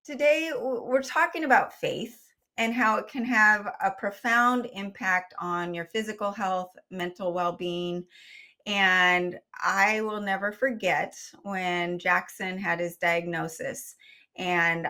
Today, we're talking about faith and how it can have a profound impact on your physical health, mental well being. And I will never forget when Jackson had his diagnosis, and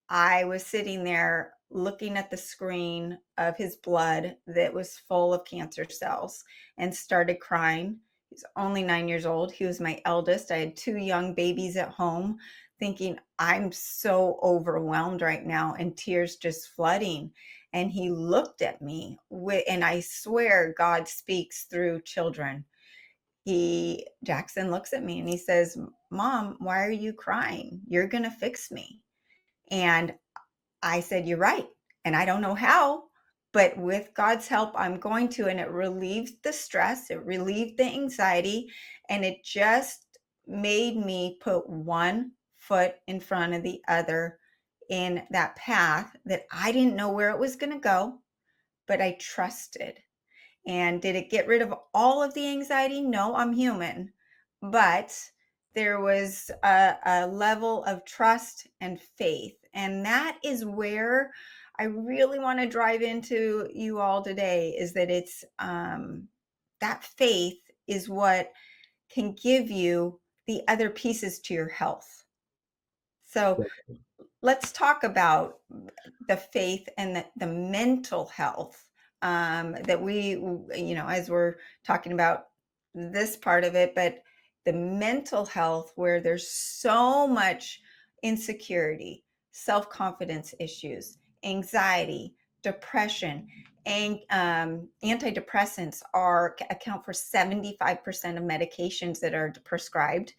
I was sitting there looking at the screen of his blood that was full of cancer cells and started crying. He's only 9 years old. He was my eldest. I had two young babies at home, thinking, I'm so overwhelmed right now, and tears just flooding. And he looked at me, and I swear God speaks through children. Jackson looks at me and he says, Mom, why are you crying? You're going to fix me. And I said, You're right. And I don't know how, but with God's help, I'm going to. And it relieved the stress, it relieved the anxiety, and it just made me put one foot in front of the other in that path that I didn't know where it was going to go, but I trusted. And did it get rid of all of the anxiety? No, I'm human. But there was a level of trust and faith. And that is where I really want to drive into you all today, is that it's that faith is what can give you the other pieces to your health. So let's talk about the faith and the mental health, that as we're talking about this part of it, but the mental health where there's so much insecurity, self-confidence issues, anxiety, depression, and antidepressants account for 75% of medications that are prescribed,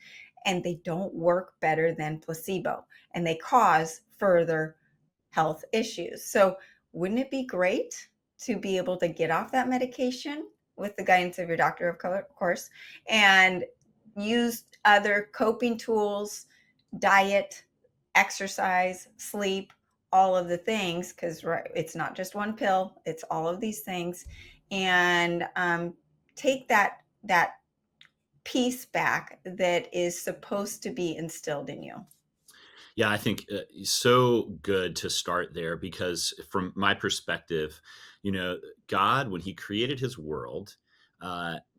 and they don't work better than placebo, and they cause further health issues. So wouldn't it be great to be able to get off that medication with the guidance of your doctor, of course, and use other coping tools, diet, exercise, sleep, all of the things, because it's not just one pill, it's all of these things, and take that piece back that is supposed to be instilled in you. Yeah, I think so good to start there because from my perspective, God, when he created his world,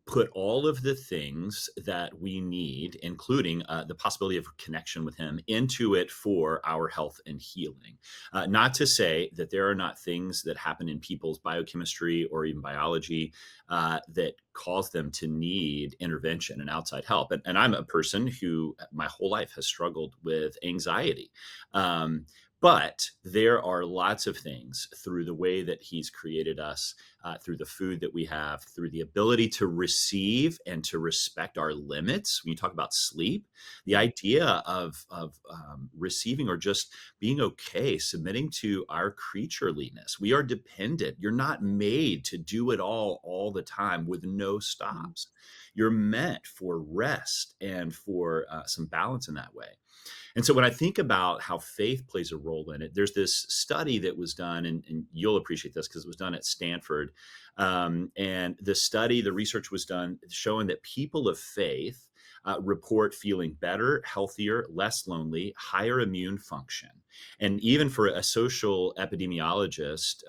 put all of the things that we need, including the possibility of connection with him, into it for our health and healing. Not to say that there are not things that happen in people's biochemistry or even biology that cause them to need intervention and outside help. And I'm a person who my whole life has struggled with anxiety. But there are lots of things through the way that he's created us, through the food that we have, through the ability to receive and to respect our limits. When you talk about sleep, the idea of receiving or just being okay, submitting to our creatureliness. We are dependent. You're not made to do it all the time with no stops. You're meant for rest and for some balance in that way. And so when I think about how faith plays a role in it, there's this study that was done, and you'll appreciate this because it was done at Stanford. And the research was done showing that people of faith report feeling better, healthier, less lonely, higher immune function. And even for a social epidemiologist,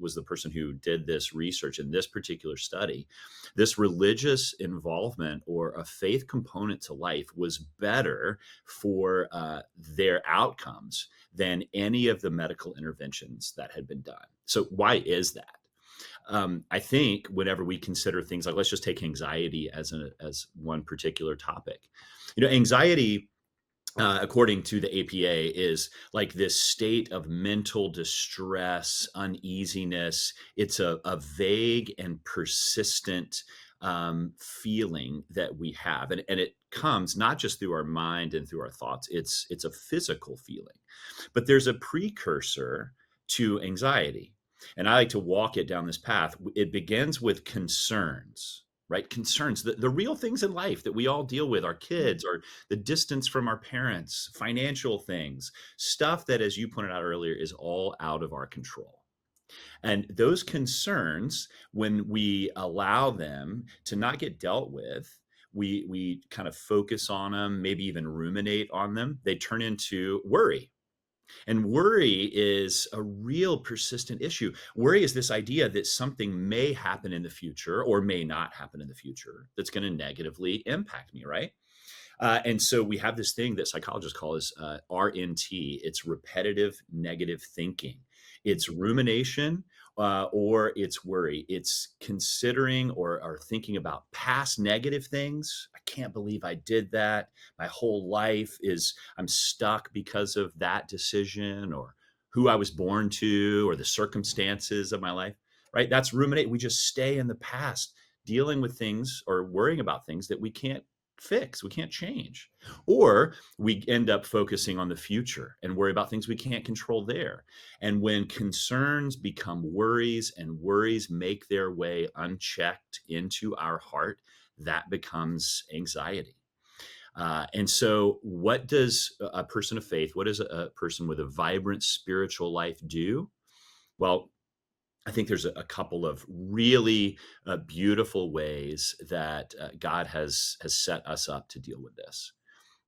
was the person who did this research in this particular study, this religious involvement or a faith component to life was better for their outcomes than any of the medical interventions that had been done. So why is that? I think whenever we consider things like, let's just take anxiety as one particular topic. Anxiety, according to the APA, is like this state of mental distress, uneasiness. It's a vague and persistent feeling that we have, and it comes not just through our mind and through our thoughts. It's a physical feeling, but there's a precursor to anxiety, and I like to walk it down this path. It begins with concerns. Right? Concerns, the real things in life that we all deal with, our kids, or the distance from our parents, financial things, stuff that, as you pointed out earlier, is all out of our control. And those concerns, when we allow them to not get dealt with, we kind of focus on them, maybe even ruminate on them, they turn into worry. And worry is a real persistent issue. Worry is this idea that something may happen in the future or may not happen in the future that's going to negatively impact me, right? And so we have this thing that psychologists call as RNT. It's repetitive negative thinking. It's rumination or it's worry. It's considering or thinking about past negative things. I can't believe I did that. My whole life is, I'm stuck because of that decision or who I was born to or the circumstances of my life, right? That's ruminate. We just stay in the past dealing with things or worrying about things that we can't fix, we can't change. Or we end up focusing on the future and worry about things we can't control there. And when concerns become worries and worries make their way unchecked into our heart, that becomes anxiety. And so, what does a person of faith, what does a person with a vibrant spiritual life do? Well, I think there's a couple of really beautiful ways that God has set us up to deal with this.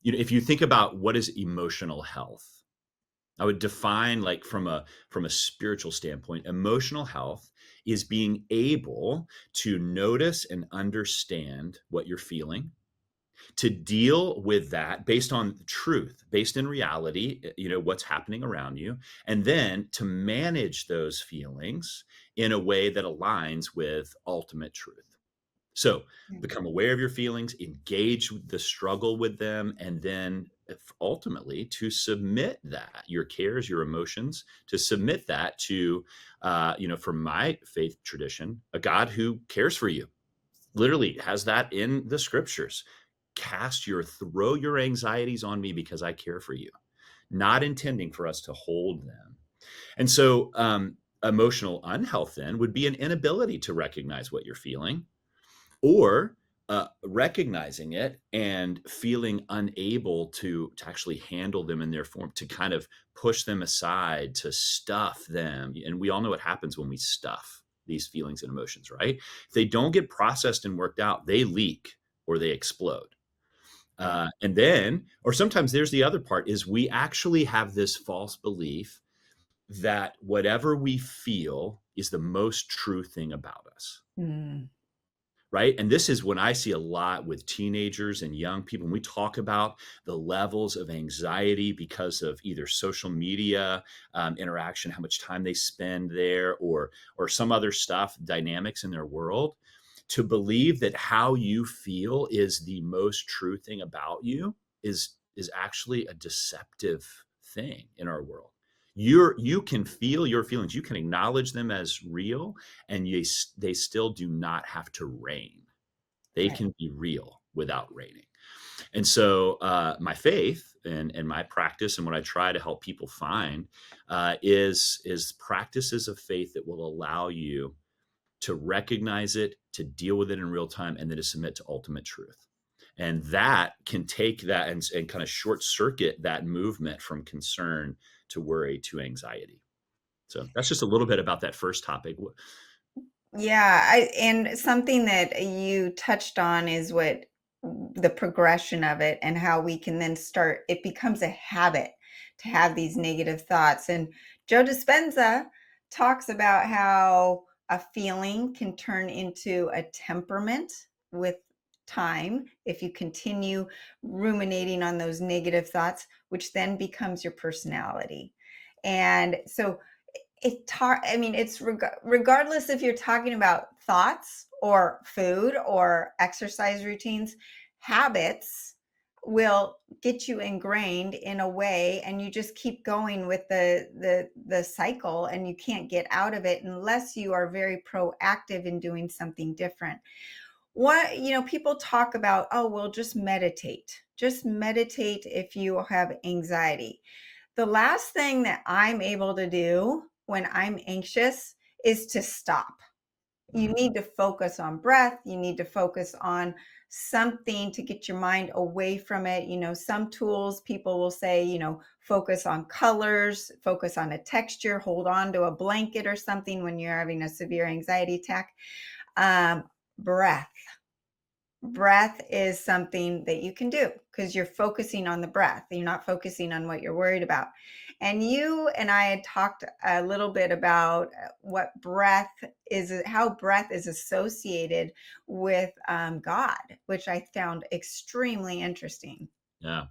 You know, if you think about what is emotional health, I would define, like, from a spiritual standpoint, emotional health is being able to notice and understand what you're feeling, to deal with that based on truth, based in reality, what's happening around you, and then to manage those feelings in a way that aligns with ultimate truth. So become aware of your feelings, engage with the struggle with them, and then ultimately to submit that, your cares, your emotions, to submit that to, from my faith tradition, a God who cares for you, literally has that in the scriptures. Throw your anxieties on me because I care for you, not intending for us to hold them. And so, emotional unhealth then would be an inability to recognize what you're feeling, or recognizing it and feeling unable to actually handle them in their form, to kind of push them aside, to stuff them. And we all know what happens when we stuff these feelings and emotions, right? If they don't get processed and worked out, they leak or they explode. Yeah. And then, or sometimes there's the other part, is we actually have this false belief that whatever we feel is the most true thing about us, Mm. right? And this is when I see a lot with teenagers and young people. When we talk about the levels of anxiety because of either social media interaction, how much time they spend there, or some other stuff, dynamics in their world, to believe that how you feel is the most true thing about you is actually a deceptive thing in our world. You can feel your feelings, you can acknowledge them as real, and they still do not have to reign. They Right. can be real without reigning. And so, my faith and my practice, and what I try to help people find, is practices of faith that will allow you to recognize it, to deal with it in real time, and then to submit to ultimate truth. And that can take that and kind of short circuit that movement from concern to worry to anxiety. So that's just a little bit about that first topic. Yeah, and something that you touched on is what the progression of it and how we can then start it becomes a habit to have these negative thoughts. And Joe Dispenza talks about how a feeling can turn into a temperament with time if you continue ruminating on those negative thoughts, which then becomes your personality. And so I mean, it's regardless if you're talking about thoughts or food or exercise routines, habits will get you ingrained in a way, and you just keep going with the cycle, and you can't get out of it unless you are very proactive in doing something different. What, people talk about, oh, well, just meditate. Just meditate if you have anxiety. The last thing that I'm able to do when I'm anxious is to stop. You Mhm. need to focus on breath. You need to focus on something to get your mind away from it. Some tools people will say, focus on colors, focus on a texture, hold on to a blanket or something when you're having a severe anxiety attack. Breath. Breath is something that you can do. because you're focusing on the breath. You're not focusing on what you're worried about. And you and I had talked a little bit about what breath is, how breath is associated with God, which I found extremely interesting. Yeah.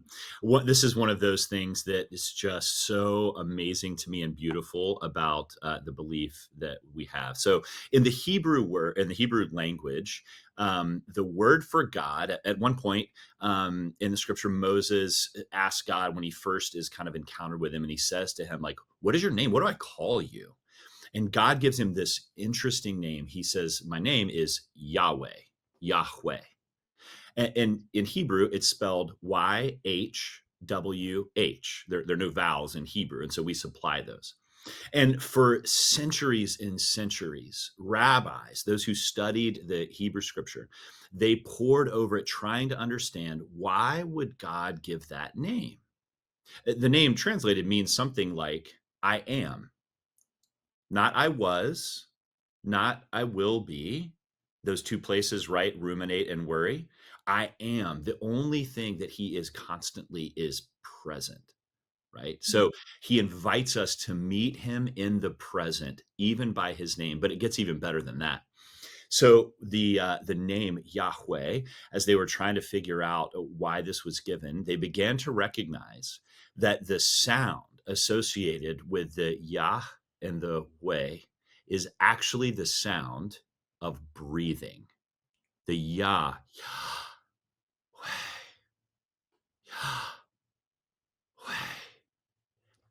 This is one of those things that is just so amazing to me and beautiful about the belief that we have. So, in the Hebrew language, the word for God, at one point in the scripture, Moses asked God when he first is kind of encountered with him, and he says to him, like, "What is your name? What do I call you?" And God gives him this interesting name. He says, "My name is Yahweh, Yahweh." And in Hebrew, it's spelled YHWH. There are no vowels in Hebrew, and so we supply those. And for centuries and centuries, rabbis, those who studied the Hebrew scripture, they pored over it trying to understand, why would God give that name? The name translated means something like "I am," not "I was," not "I will be." Those two places, right? Ruminate and worry. I am. The only thing that he is constantly is present, right? So he invites us to meet him in the present, even by his name. But it gets even better than that. So the name Yahweh, as they were trying to figure out why this was given, they began to recognize that the sound associated with the Yah and the Way is actually the sound of breathing. The Yah, Yahweh, Yahweh.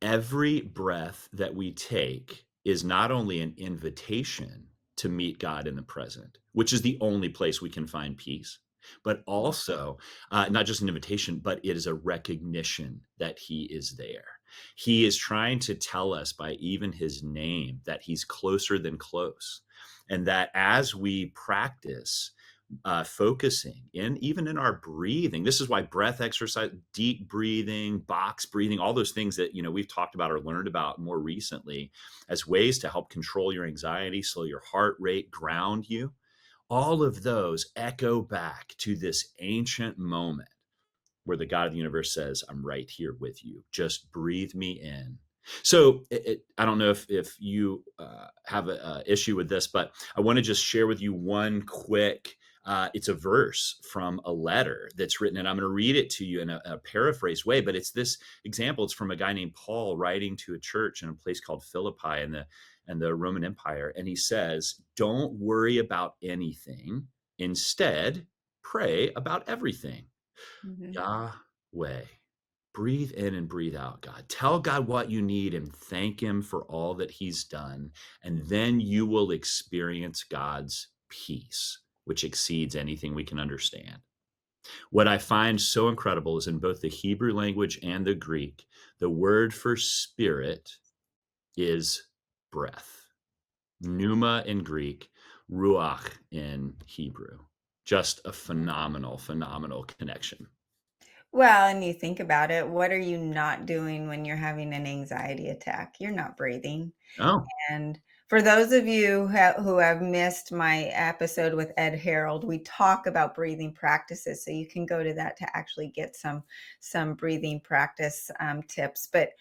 Every breath that we take is not only an invitation to meet God in the present, which is the only place we can find peace, but also not just an invitation, but it is a recognition that he is there. He is trying to tell us by even his name that he's closer than close. And that as we practice focusing in, even in our breathing, this is why breath exercise, deep breathing, box breathing, all those things that we've talked about or learned about more recently as ways to help control your anxiety, slow your heart rate, ground you, all of those echo back to this ancient moment where the God of the universe says, "I'm right here with you. Just breathe me in." So I don't know if you have a issue with this, but I want to just share with you one quick. It's a verse from a letter that's written, and I'm going to read it to you in a paraphrased way. But it's this example. It's from a guy named Paul writing to a church in a place called Philippi in the Roman Empire, and he says, "Don't worry about anything. Instead, pray about everything." Mhm. Yahweh. Breathe in and breathe out, God. Tell God what you need and thank him for all that he's done. And then you will experience God's peace, which exceeds anything we can understand. What I find so incredible is in both the Hebrew language and the Greek, the word for spirit is breath. Pneuma in Greek, ruach in Hebrew. Just a phenomenal, phenomenal connection. Well, and you think about it, what are you not doing when you're having an anxiety attack? You're not breathing. Oh, And for those of you who have missed my episode with Ed Harold, we talk about breathing practices. So you can go to that to actually get some breathing practice tips. But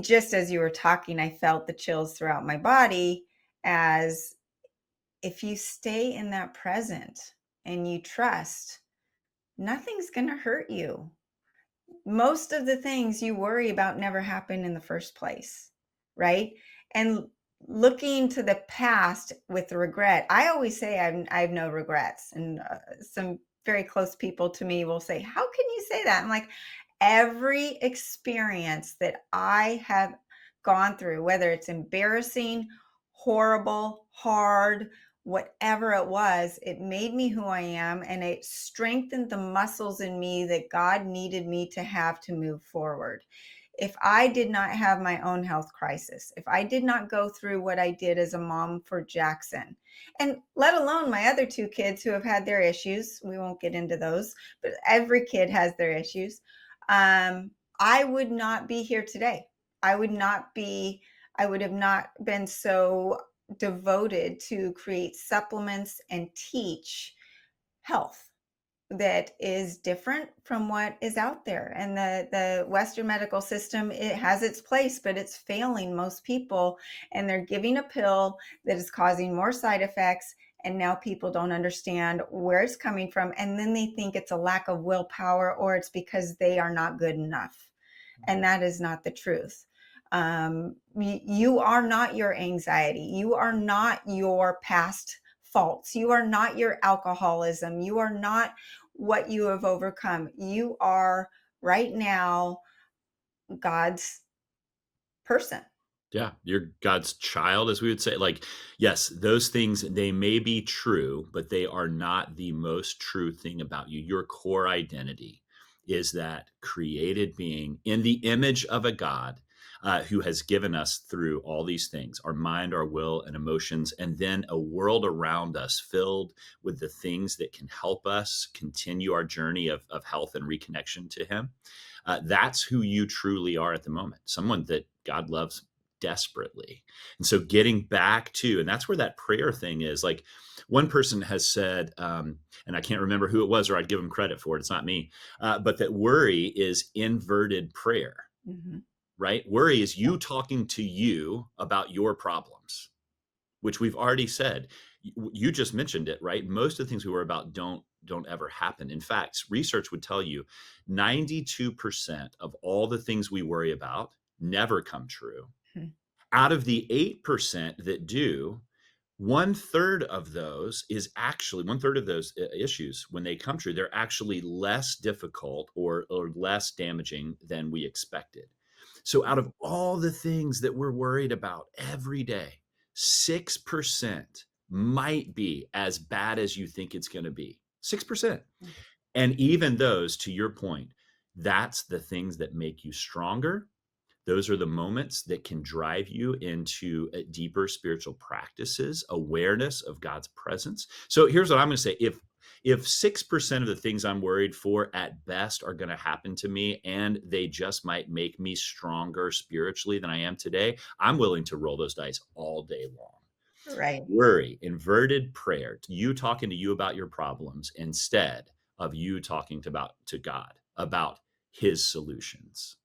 just as you were talking, I felt the chills throughout my body, as if you stay in that present and you trust, nothing's going to hurt you. Most of the things you worry about never happened in the first place, right? And looking to the past with regret, I always say I have no regrets. And some very close people to me will say, "How can you say that?" I'm like, every experience that I have gone through, whether it's embarrassing, horrible, hard, whatever it was, it made me who I am, and it strengthened the muscles in me that God needed me to have to move forward. If I did not have my own health crisis, if I did not go through what I did as a mom for Jackson, and let alone my other two kids who have had their issues, we won't get into those, but every kid has their issues. Um, I would not be here today. I would not be, I would have not been so devoted to create supplements and teach health. that is different from what is out there. And the Western medical system, it has its place, but it's failing most people. And they're giving a pill that is causing more side effects. And now people don't understand where it's coming from. And then they think it's a lack of willpower or it's because they are not good enough. And that is not the truth. You are not your anxiety. You are not your past faults. You are not your alcoholism. You are not what you have overcome. You are right now God's person. Yeah, you're God's child, as we would say. Like, yes, those things, they may be true, but they are not the most true thing about you. Your core identity is that created being in the image of a God who has given us through all these things, our mind, our will, and emotions, and then a world around us filled with the things that can help us continue our journey of health and reconnection to Him. That's who you truly are at the moment, someone that God loves desperately. And so getting back to, and that's where that prayer thing is. Like, one person has said, and I can't remember who it was, or I'd give them credit for it. It's not me, but that worry is inverted prayer, Mhm. right? Worry is you talking to you about your problems, which we've already said. You just mentioned it, right? Most of the things we worry about don't ever happen. In fact, research would tell you 92% of all the things we worry about never come true. Mhm. Out of the 8% that do, one third of those issues, when they come true, they're actually less difficult or less damaging than we expected. So out of all the things that we're worried about every day, 6% might be as bad as you think it's going to be. 6%. And even those, to your point, that's the things that make you stronger. Those are the moments that can drive you into deeper spiritual practices, awareness of God's presence. So here's what I'm going to say. If 6% of the things I'm worried for at best are going to happen to me and they just might make me stronger spiritually than I am today, I'm willing to roll those dice all day long. Right. Worry, inverted prayer, you talking to you about your problems instead of you talking to God about his solutions.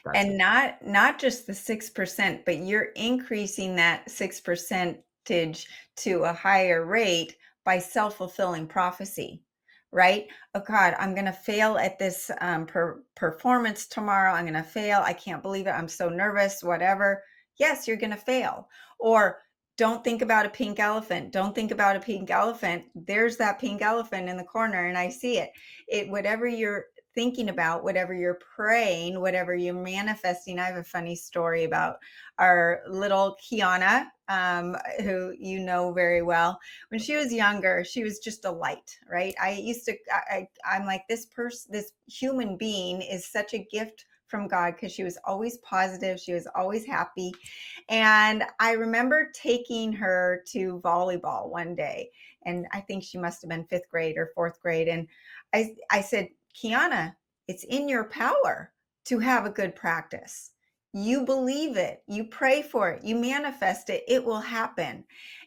That's And it. not just the 6%, but you're increasing that 6 percentage to a higher rate by self-fulfilling prophecy, right? Oh God, I'm gonna fail at this performance tomorrow. I'm gonna fail. I can't believe it. I'm so nervous, whatever. Yes, you're gonna fail. Or don't think about a pink elephant. Don't think about a pink elephant. There's that pink elephant in the corner and I see it. Whatever you're thinking about, whatever you're praying, whatever you're manifesting. I have a funny story about our little Kiana, who you know very well. When she was younger, she was just a light, right? I'm like, this person, this human being is such a gift from God because she was always positive. She was always happy. And I remember taking her to volleyball one day, and I think she must have been fifth grade or fourth grade. And I said, Kiana, it's in your power to have a good practice. You believe it, you pray for it, you manifest it, it will happen.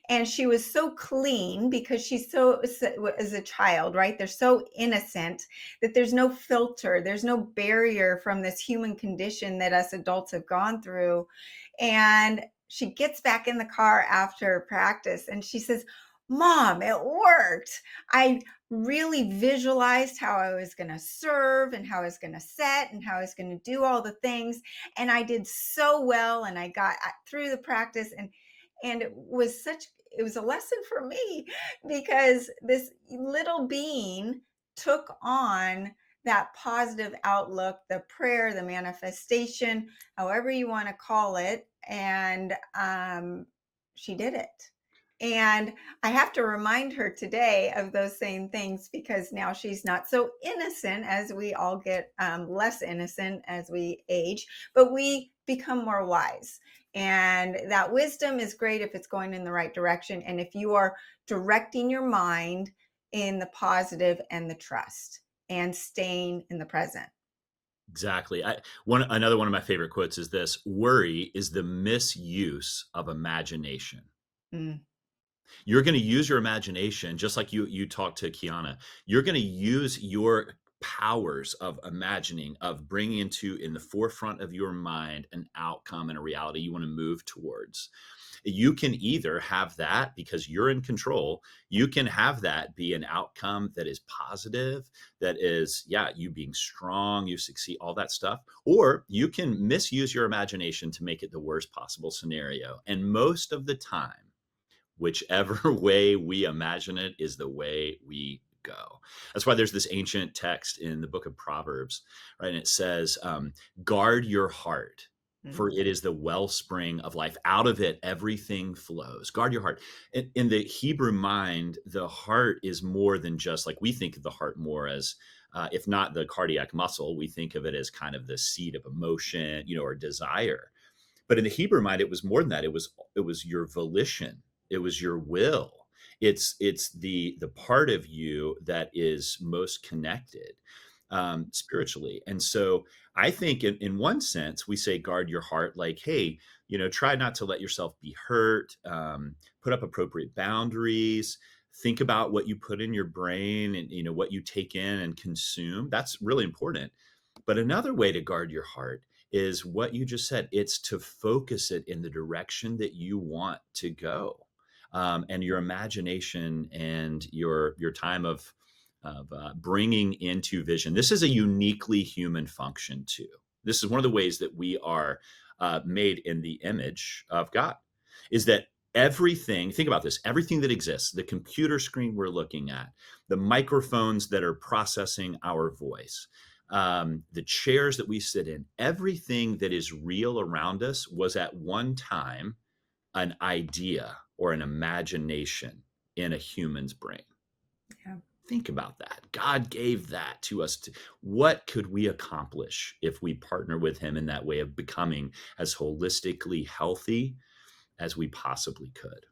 And she was so clean because she's so, as a child, right? They're so innocent that there's no filter, there's no barrier from this human condition that us adults have gone through. And she gets back in the car after practice and she says, Mom, it worked. I really visualized how I was going to serve and how I was going to set and how I was going to do all the things. And I did so well and I got through the practice and it was a lesson for me because this little being took on that positive outlook, the prayer, the manifestation, however you want to call it. And she did it. And I have to remind her today of those same things because now she's not so innocent as we all get less innocent as we age, but we become more wise. And that wisdom is great if it's going in the right direction. And if you are directing your mind in the positive and the trust and staying in the present. Exactly. Another one of my favorite quotes is this: worry is the misuse of imagination. Mm. You're gonna use your imagination just like you talked to Kiana. You're gonna use your powers of imagining, of bringing into in the forefront of your mind an outcome and a reality you wanna move towards. You can either have that because you're in control. You can have that be an outcome that is positive, that is, yeah, you being strong, you succeed, all that stuff. Or you can misuse your imagination to make it the worst possible scenario. And most of the time, whichever way we imagine it is the way we go. That's why there's this ancient text in the book of Proverbs, right? And it says, guard your heart, for Mm, it is the wellspring of life. Out of it, everything flows. Guard your heart. In the Hebrew mind, the heart is more than just like we think of the heart more as, if not the cardiac muscle, we think of it as kind of the seat of emotion, or desire. But in the Hebrew mind, it was more than that. It was your volition. It was your will. It's the part of you that is most connected spiritually. And so I think in one sense, we say guard your heart, like, hey, try not to let yourself be hurt, put up appropriate boundaries, think about what you put in your brain and what you take in and consume. That's really important. But another way to guard your heart is what you just said. It's to focus it in the direction that you want to go, and your imagination and your time of bringing into vision. This is a uniquely human function too. This is one of the ways that we are made in the image of God. Is that everything? Think about this. Everything that exists, the computer screen we're looking at, the microphones that are processing our voice, the chairs that we sit in, everything that is real around us was at one time an idea or an imagination in a human's brain. yeah. Think about that. God gave that to us. What could we accomplish if we partner with Him in that way of becoming as holistically healthy as we possibly could?